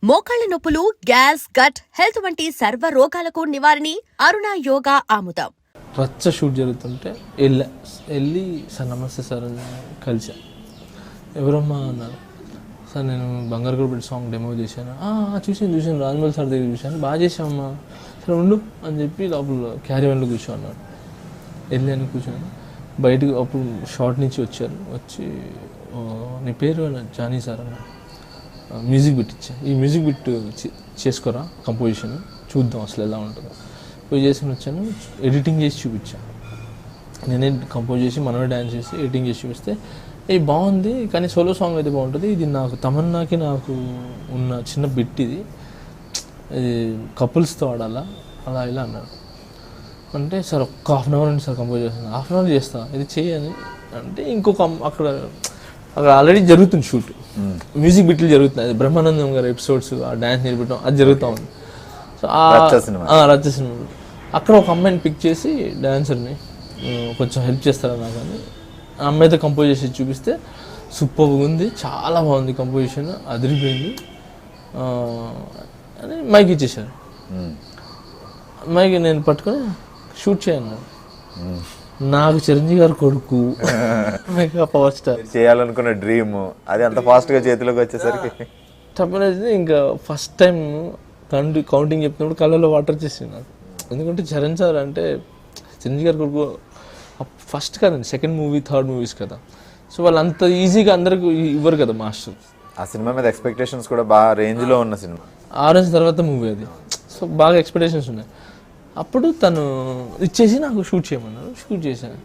మోకాళ్ల నొప్పులు, gas, gut health వంటి సర్వ రోగాలకు నివారణి అరుణ యోగా ఆముదం. రచ్చ షూట్ జరుగుతుంటే వెళ్ళి సార్ నమస్తే సార్ అని కలిసా. ఎవరమ్మా అన్నారు. సార్ నేను బంగారు గుడిపెట్టి సాంగ్ డెమో చేశాను. చూసాను రాజమౌళి సార్ దగ్గర చూశాను, బాగా చేసామమ్మా, సరే ఉండు అని చెప్పి లోపల క్యారీవన్లో కూర్చో అన్నాడు. వెళ్ళాను, కూర్చొని బయటకు అప్పుడు షార్ట్ నుంచి వచ్చారు. వచ్చి నీ పేరు జానీ సార్ అన్న, మ్యూజిక్ బిట్ ఇచ్చా, ఈ మ్యూజిక్ బిట్ చేసుకోరా కంపోజిషన్ చూద్దాం అసలు ఎలా ఉంటుందో. పోయి చేసుకుని వచ్చాను, ఎడిటింగ్ చేసి చూపించాను. నేనే కంపోజ్ చేసి మనమే డ్యాన్స్ చేసి ఎడిటింగ్ చేసి చూపిస్తే ఇది బాగుంది కానీ సోలో సాంగ్ అయితే బాగుంటుంది, ఇది నాకు తమన్నాకి నాకు ఉన్న చిన్న బిట్, ఇది కపుల్స్తో ఆడాలా అలా ఇలా అన్నాడు. అంటే సార్ ఒక్క హాఫ్ అన్ అవర్ అండి సార్ కంపోజ్ చేస్తాను. హాఫ్ అన్ అవర్ చేస్తా, ఇది చేయని అంటే ఇంకొక అక్కడ ఆల్రెడీ జరుగుతుంది షూట్, మ్యూజిక్ బిట్లు జరుగుతున్నాయి, బ్రహ్మానందం గారి ఎపిసోడ్స్, ఆ డ్యాన్స్ నేర్పడం అది జరుగుతూ ఉంది. సో రచ్చ సినిమా అక్కడ ఒక అమ్మాయిని పిక్ చేసి డ్యాన్సర్ని కొంచెం హెల్ప్ చేస్తారా నాకు అని ఆ అమ్మాయితో కంపోజ్ చేసి చూపిస్తే సూపర్గా ఉంది, చాలా బాగుంది కంపోజిషన్, అదిరిపోయింది అని మైక్ ఇచ్చేసారు. మైక్ నేను పట్టుకొని షూట్ చేయను. నాకు చిరంజీవి గారు కొడుకు, మెగా పవర్ స్టార్, చేయాలనుకున్న డ్రీమ్ అది అంత ఫాస్ట్గా చేతిలోకి వచ్చేసరికి తప్పనేది. ఇంకా ఫస్ట్ టైం కౌంటింగ్ చెప్తున్నప్పుడు కళ్ళలో వాటర్ వచ్చేసింది నాకు. ఎందుకంటే చరణ్ సార్ అంటే చిరంజీవి గారి కొడుకు ఫస్ట్ కదండి, సెకండ్ మూవీ థర్డ్ మూవీస్ కదా, సో వాళ్ళు అంత ఈజీగా అందరికి ఇవ్వరు కదా మాస్టర్. ఆ సినిమా మీద ఎక్స్పెక్టేషన్స్ కూడా బాగా రేంజ్లో ఉన్న సినిమా. ఆరెంజ్ తర్వాత మూవీ అది, సో బాగా ఎక్స్పెక్టేషన్స్ ఉన్నాయి. అప్పుడు తను ఇచ్చేసి నాకు షూట్ చేయమన్నారు, షూట్ చేశాను.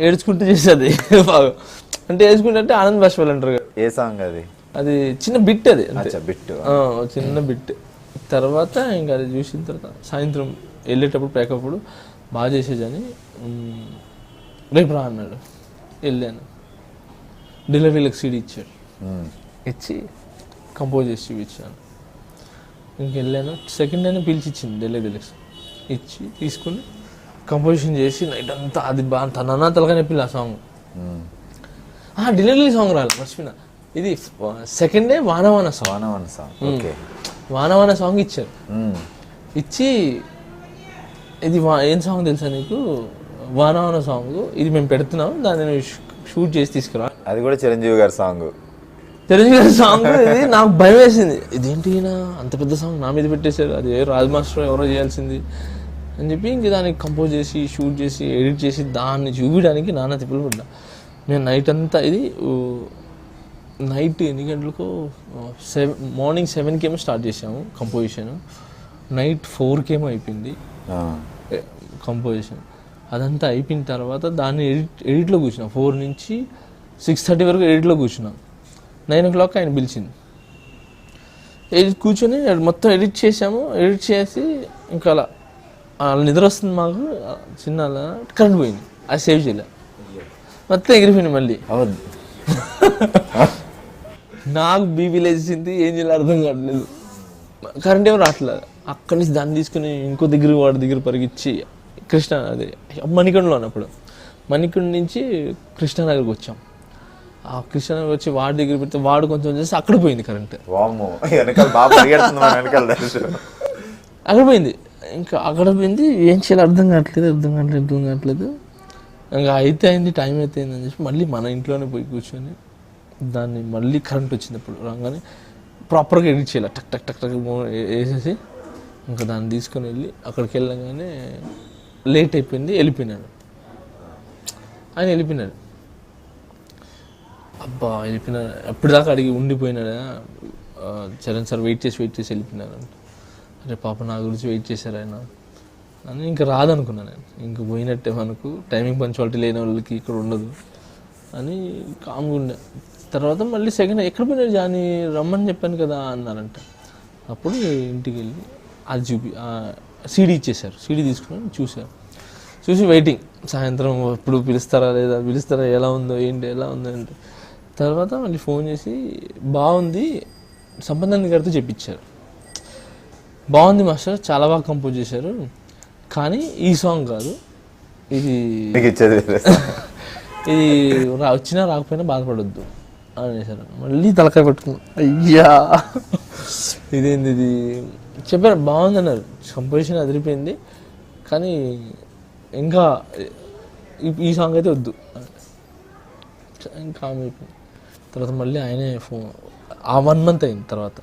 ఏడ్చుకుంటూ చేసేది బాగా, అంటే ఏడ్చుకుంటే అంటే ఆనంద్ బాష్పాలు అంటారు కదా. ఏ సాంగ్ అది? అది చిన్న బిట్, అది బిట్, చిన్న బిట్. తర్వాత ఇంకా అది చూసిన తర్వాత సాయంత్రం వెళ్ళేటప్పుడు ప్యాకప్పుడు బాగా చేసేదని రేపు రా అన్నాడు. వెళ్ళాను, డెలివరీలకు సీడీ ఇచ్చాడు, ఇచ్చి కంపోజ్ చేసి చూపించాను. ఇంకెళ్ళాను, సెకండ్ అయినా పిలిచి ఇచ్చింది డెలివరీలకు, ఇచ్చి తీసుకుని కంపోజిషన్ చేసి నైట్ అంతా అది బాగా తన తలగా నొప్పిలే ఆ సాంగ్. డెలివరీ సాంగ్ రాలి మర్చిపోయినా, ఇది సెకండ్ డే వానవాన సాంగ్, వానవాన సాంగ్ ఇచ్చారు. ఇచ్చి ఇది ఏం సాంగ్ తెలుసా నీకు, వానవాన సాంగ్, ఇది మేము పెడుతున్నాం, దాన్ని షూట్ చేసి తీసుకురా. అది కూడా చిరంజీవి గారి సాంగ్. చిరంజీవి గారి సాంగ్. ఇది నాకు భయం వేసింది, ఇదేంటి అంత పెద్ద సాంగ్ నా మీద పెట్టేశారు, అది రాజ్ మాస్టర్ ఎవరో చేయాల్సింది అని చెప్పి ఇంక దానికి కంపోజ్ చేసి షూట్ చేసి ఎడిట్ చేసి దాన్ని చూపించడానికి నాన్న తిప్పులు పడ్డా. నేను నైట్ అంతా, ఇది నైట్ ఎన్ని గంటలకు, మార్నింగ్ 7 స్టార్ట్ చేసాము కంపోజిషన్, నైట్ 4 అయిపోయింది కంపోజిషన్. అదంతా అయిపోయిన తర్వాత దాన్ని ఎడిట్లో కూర్చున్నాం. 4 నుంచి 6:30 వరకు ఎడిట్లో కూర్చున్నాం. 9 o'clock ఆయన పిలిచింది, ఎడిట్ కూర్చొని మొత్తం ఎడిట్ చేసాము. ఎడిట్ చేసి ఇంకా అలా నిద్ర వస్తుంది మాకు, చిన్న కరెంట్ పోయింది, అది సేవ్ చేయలే, మొత్తం ఎగిరిపోయింది. మళ్ళీ నాకు బీపీ లేచింది, ఏం చేయాలి అర్థం కావట్లేదు, కరెంట్ ఏమో రావట్లేదు. అక్కడి నుంచి దాన్ని తీసుకుని ఇంకో దగ్గర వాడి దగ్గర పరిగించి కృష్ణ, అదే మణికొండలో ఉన్నప్పుడు మణికొండ నుంచి కృష్ణానగర్కి వచ్చాం. ఆ కృష్ణానగర్ వచ్చి వాడి దగ్గర పెడితే వాడు కొంచెం చేసి అక్కడ పోయింది కరెంట్, అక్కడ పోయింది. ఇంకా అక్కడ పోయింది, ఏం చేయాలి అర్థం కావట్లేదు. ఇంకా అయితే అయింది, టైం అయితే అయింది అని చెప్పి మళ్ళీ మన ఇంట్లోనే పోయి కూర్చొని దాన్ని మళ్ళీ కరెంట్ వచ్చినప్పుడు రాగానే ప్రాపర్గా ఎడిట్ చేయాలి, టక్ టక్ టక్ టక్ వేసేసి ఇంకా దాన్ని తీసుకొని వెళ్ళి అక్కడికి వెళ్ళగానే లేట్ అయిపోయింది, వెళ్ళిపోయినాడు ఆయన. వెళ్ళిపోయినాడు, అబ్బా వెళ్ళిపోయినాడు, ఎప్పటిదాకా అడిగి ఉండిపోయినాడా చరణ్ సార్, వెయిట్ చేసి వెళ్ళిపోయినాడు అంటే, అరే పాప నా గురించి వెయిట్ చేశారు ఆయన అని. ఇంకా రాదనుకున్నాను నేను, ఇంక పోయినట్టే, మనకు టైమింగ్ పంచువాలిటీ లేని వాళ్ళకి ఇక్కడ ఉండదు అని కామ్గా ఉండే. తర్వాత మళ్ళీ సెకండ్ ఎక్కడ పోయినాడు జానీ, రమ్మని చెప్పాను కదా అన్నారంట. అప్పుడు ఇంటికి వెళ్ళి అది సీడీ ఇచ్చేసారు, సీడీ తీసుకుని చూసి వెయిటింగ్, సాయంత్రం ఎప్పుడు పిలుస్తారా ఎలా ఉందో ఏంటి ఎలా ఉందో అంటే. తర్వాత మళ్ళీ ఫోన్ చేసి బాగుంది సంబంధాన్ని గారితో చెప్పించారు, బాగుంది మాస్టర్, చాలా బాగా కంపోజ్ చేశారు, కానీ ఈ సాంగ్ కాదు, ఇది వచ్చినా రాకపోయినా బాధపడొద్దు అనేసారు. మళ్ళీ తలకాయ పట్టుకున్నాను, అయ్యా ఇదేంది ఇది చెప్పారు, బాగుంది అన్నారు, కంపోజిషన్ అదిరిపోయింది, కానీ ఇంకా ఈ సాంగ్ అయితే వద్దు ఇంకా అయిపోయింది. తర్వాత మళ్ళీ ఆయనే ఫోన్, ఆ 1 month అయింది. తర్వాత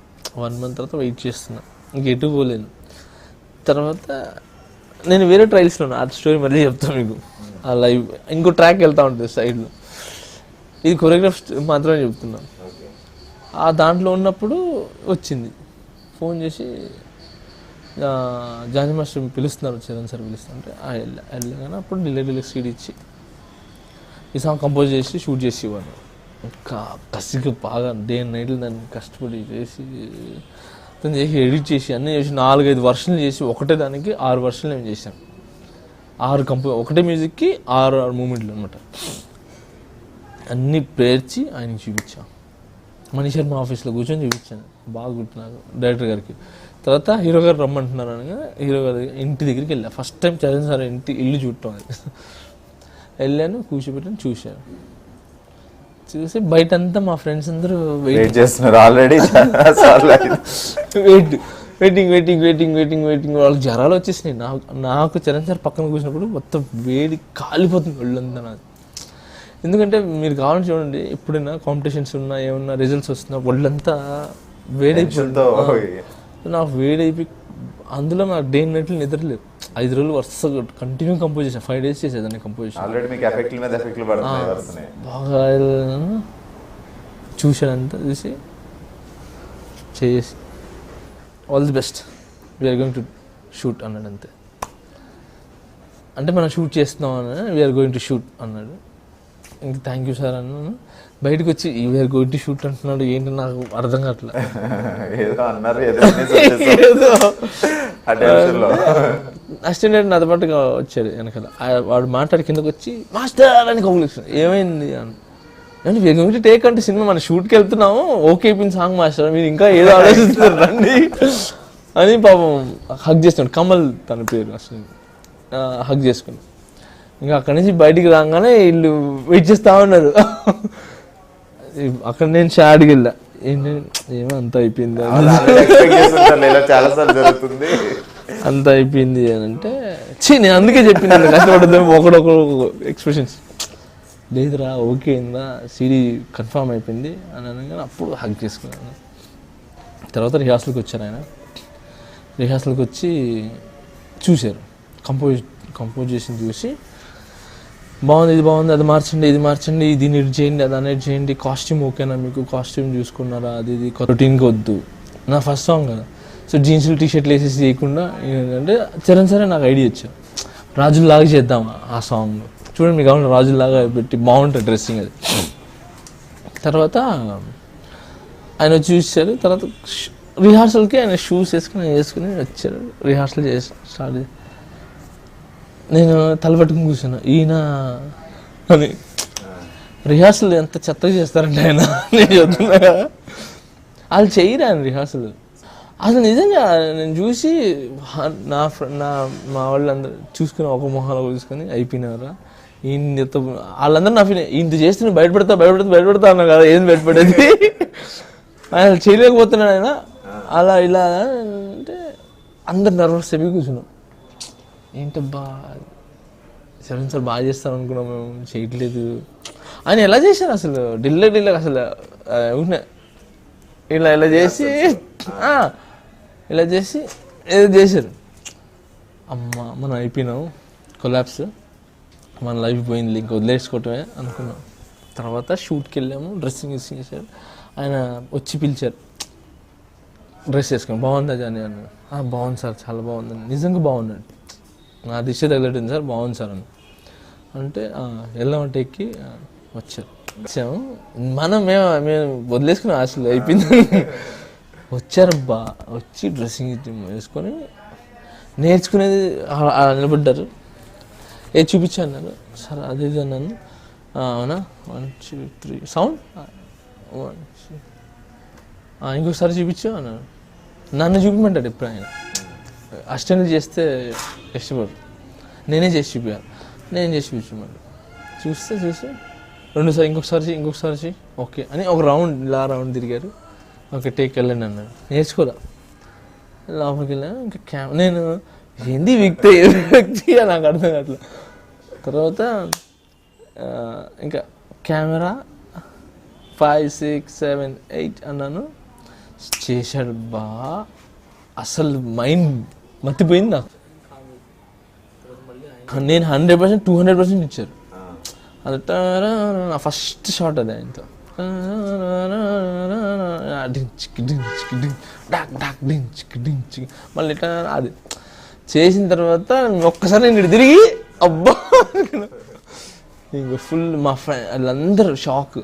1 month తర్వాత వెయిట్ చేస్తున్నా, ఇంక ఎటు పోలేను. తర్వాత నేను వేరే ట్రయల్స్లో ఉన్నా, ఆ స్టోరీ మళ్ళీ చెప్తాను మీకు. ఆ లైవ్ ఇంకో ట్రాక్ వెళ్తూ ఉంటుంది సైడ్లో, ఇది కొరియోగ్రాఫ్ మాత్రమే చెప్తున్నాను. ఆ దాంట్లో ఉన్నప్పుడు వచ్చింది ఫోన్ చేసి, జానీ మాస్టర్ పిలుస్తున్నారు, చరణ్ సార్ పిలుస్తుంటే వెళ్ళగానే అప్పుడు డిలే సీడ్ ఇచ్చి ఈ సాంగ్ కంపోజ్ చేసి షూట్ చేసి ఇవ్వాలి. ఇంకా కసిగా బాగా డే అండ్ నైట్లు దాన్ని కష్టపడి చేసి తను చేసి ఎడిట్ చేసి అన్నీ చేసి 4-5 వర్షన్లు చేసి ఒకటే దానికి 6 వర్షన్లు మేము చేసాం. 6 ఒకటే మ్యూజిక్కి 6 మూమెంట్లు అనమాట. అన్నీ పేర్చి ఆయనకి చూపించాం. మనీష్ శర్మ ఆఫీస్లో కూర్చొని చూపించాను, బాగా గుర్తు నాకు డైరెక్టర్ గారికి. తర్వాత హీరో గారు రమ్మంటున్నారు అనగా హీరో గారి ఇంటి దగ్గరికి వెళ్ళాను. ఫస్ట్ టైం చరణ్ సార్ ఇల్లు చూడటం అది. వెళ్ళాను, కూర్చోబెట్టాను, చూశాను. చూసి బయట అంతా మా ఫ్రెండ్స్ అందరూ వెయిట్ చేస్తున్నారు ఆల్రెడీ. వెయిటింగ్ వాళ్ళకి జ్వరాలు వచ్చేసినాయి. నాకు చరణ్ సార్ పక్కన కూర్చున్నప్పుడు మొత్తం వేడి కాలిపోతుంది ఒళ్ళంతా నాది. ఎందుకంటే మీరు కావాలని చూడండి, ఎప్పుడైనా కాంపిటీషన్స్ ఉన్నా ఏమన్నా రిజల్ట్స్ వస్తున్నా ఒళ్ళంతా వేడైపోతుంది. నాకు వేడైపోయి అందులో నాకు డే అండ్ నైట్లు నిద్రలేదు. 5 రోజులు వరుసగా కంటిన్యూ కంపోజ్ చేసాను. 5 days చేసేదాన్ని కంపోజిషన్. బాగా చూసానంతా చూసి చేసి all the best, we're going to shoot అన్నాడు. అంతే, అంటే మనం షూట్ చేస్తున్నాం అని వీఆర్ గోయింగ్ టు షూట్ అన్నాడు. ఇంక థ్యాంక్ యూ సార్ అన్నాను. బయటకు వచ్చి వీఆర్ గోయింగ్ టు షూట్ అంటున్నాడు, ఏంటి నాకు అర్థం కావట్లేదు. అసిస్టెంట్ నాతో పాటుగా వచ్చాడు వెనకాల. వాడు మాట్లాడి కిందకు వచ్చి మాస్టర్ అని కౌగులిస్తున్నాడు. ఏమైంది అని, వీఆర్ గోయింగ్ టు టేక్ అంటే సినిమా మన షూట్కి వెళ్తున్నాము, ఓకే అయిపోయింది సాంగ్ మాస్టర్, మీరు ఇంకా ఏదో ఆలోచిస్తున్నారు రండి అని పాపం హగ్ చేస్తున్నాడు. కమల్ తన పేరు, అసలు హగ్ చేసుకుని ఇంకా అక్కడి నుంచి బయటికి రాగానే వీళ్ళు వెయిట్ చేస్తూ ఉన్నారు. అక్కడ నేను షాడ్కి వెళ్ళా, ఏంటి ఏమో అంత అయిపోయింది అంత అయిపోయింది అని అంటే, నేను అందుకే చెప్పింది కష్టపడదు ఒకడొకరు ఎక్స్ప్రెషన్స్ లేదురా, ఓకే అయిందా, సిడీ కన్ఫామ్ అయిపోయింది అని అనగానే అప్పుడు హగ్ చేసుకున్నాను. తర్వాత రిహార్సల్కి వచ్చారు ఆయన. రిహార్సల్కి వచ్చి చూశారు, కంపోజ్ చేసి చూసి బాగుంది, ఇది బాగుంది, అది మార్చండి, ఇది మార్చండి, ఇది ఎడిట్ చేయండి, అది అనేది చేయండి, కాస్ట్యూమ్ ఓకేనా మీకు, కాస్ట్యూమ్ చూసుకున్నారా, అది ఇది రొటీన్గా వద్దు. నా ఫస్ట్ సాంగ్ కదా, సో జీన్స్లు టీషర్ట్లు వేసేసి చేయకుండా ఏంటంటే చరణ్ సరే నాకు ఐడియా ఇచ్చారు, రాజుల్లాగా చేద్దాం ఆ సాంగ్. చూడండి మీకు కావాలి రాజుల్లాగా పెట్టి బాగుంటుంది డ్రెస్సింగ్ అది. తర్వాత ఆయన వచ్చి చూసారు. తర్వాత రిహార్సల్కి ఆయన షూస్ వేసుకుని వచ్చారు. రిహార్సల్ చేసి స్టార్ట్ చేసి నేను తలపట్టుకుని కూర్చున్నా, ఈయన అని. రిహార్సల్ ఎంత చెత్తగా చేస్తారంటే ఆయన, నేను చెప్తున్నా కదా, వాళ్ళు చేయరు ఆయన రిహార్సల్. అసలు నిజంగా నేను చూసి మా వాళ్ళందరూ చూసుకుని ఒక మొహాలు చూసుకొని అయిపోయినారా ఈయన, వాళ్ళందరూ నా ఫీల్ ఇంత చేస్తే బయటపడతా అన్నా కదా, ఏం బయటపడేది ఆయన చేయలేకపోతున్నాడు ఆయన, అలా ఇలా అంటే అందరు నర్వస్ చెప్పి కూర్చున్నాం. ఏంటబ్బా చరణ్ సార్ బాగా చేస్తారు అనుకున్నాం, మేము చేయట్లేదు. ఆయన ఎలా చేశారు అసలు, ఢిల్లీ అసలు ఇలా చేసి ఏదో చేశారు. అమ్మ మనం అయిపోయినాం, కొలాప్స్, మన లైఫ్ పోయింది, ఇంక వదిలేసుకోవటమే అనుకున్నాం. తర్వాత షూట్కి వెళ్ళాము, డ్రెస్సింగ్ చేశారు. ఆయన వచ్చి పిలిచారు, డ్రెస్ వేసుకొని బాగుందా జానీ అన్నాడు. బాగుంది సార్, చాలా బాగుందండి, నిజంగా బాగున్నాడు, నా దిశ తగలట్టింది సార్, బాగుంది సార్ అని అంటే వెళ్ళామంటే ఎక్కి వచ్చాము. మేము వదిలేసుకున్నాం, అసలు అయిపోయింది. వచ్చారబ్బా, వచ్చి డ్రెస్సింగ్ వేసుకొని నేర్చుకునేది నిలబడ్డారు. ఏది చూపించాను అన్నారు సార్, అదే అన్నాను. అవునా, 1 2 3 సౌండ్, 1 2 ఇంకొకసారి చూపించు అన్నాడు. నన్ను చూపించమంటాడు ఎప్పుడు ఆయన, అసిస్టెంట్ చేస్తే ఇష్టపడు, నేనే చేసి చూపించాను, నేను చేసి చూపించమంటాడు. చూసి 2 సార్లు ఇంకొకసారి ఓకే అని ఒక రౌండ్ ఇలా రౌండ్ తిరిగారు. ఒక టేక్ వెళ్ళండి అన్నాడు. నేర్చుకోలే. లోపలికి వెళ్ళాను. ఇంకా నేను ఏంది వ్యక్తి నాకు అర్థం కావట్లేదు. తర్వాత ఇంకా కెమెరా 5, 6, 7, 8 అన్నాను. చేశాడు బా. అసలు మైండ్ మర్చిపోయింది నాకు. నేను 100%, 200% ఇచ్చారు. అది నా ఫస్ట్ షాట్ అది ఆయనతో. మళ్ళీ ఇట్లా అది చేసిన తర్వాత ఒక్కసారి నేను తిరిగి అబ్బా ఇంక ఫుల్ మా ఫ్రెండ్ వాళ్ళందరూ షాక్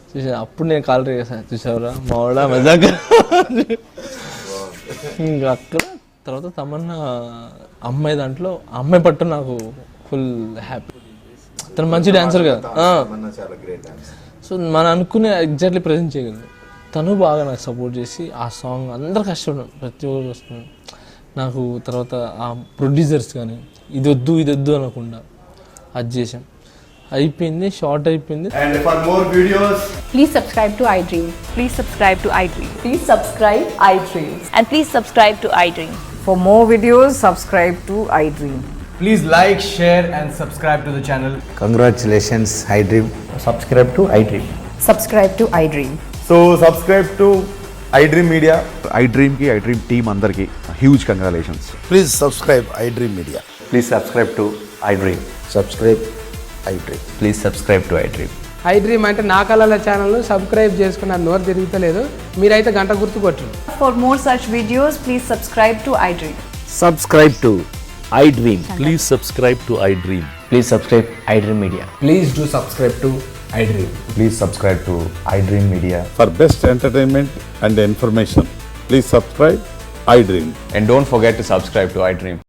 చూసా. అప్పుడు నేను కాల్ చేశాను, చూసావురా మావాడా మజాక. ఇంకా అక్కడ తర్వాత తమన్నా అమ్మాయి దాంట్లో అమ్మాయి పట్టు నాకు ఫుల్ హ్యాపీ. తను మంచి డాన్సర్ కదా. సో మనం అనుకునే ఎగ్జాక్ట్లీ ప్రజెంట్ చేయగలదు. తను బాగా నాకు సపోర్ట్ చేసి ఆ సాంగ్ అందరు కష్టపడ్డాను, ప్రతి ఒక్కరు వస్తున్నాను నాకు. తర్వాత ఆ ప్రొడ్యూసర్స్ కానీ ఇది వద్దు అనకుండా అది చేసాం. అయిపోయింది, షార్ట్ అయిపోయింది. And for more videos, Please subscribe to iDream. Please subscribe to iDream. Please subscribe iDream. And please subscribe to iDream. For more videos, subscribe to iDream. please like, share and subscribe to the channel. Congratulations, iDream. Subscribe to iDream. Subscribe to iDream. So subscribe to iDream Media. iDream ki iDream team andarki huge congratulations. Please subscribe iDream Media. Please subscribe to iDream. Subscribe iDream. Please subscribe to iDream. iDream అంటే నా కళల ఛానల్ను subscribe చేసుకున్న నోరు తిరుగుతలేదు. మీరైతే గంట గుర్తు కొట్టండి. For more such videos, please subscribe to iDream. Subscribe to iDream. Please subscribe to iDream. Please subscribe iDream Media. Please do subscribe to iDream. Please subscribe to iDream Media. For best entertainment and information, please subscribe iDream. And don't forget to subscribe to iDream.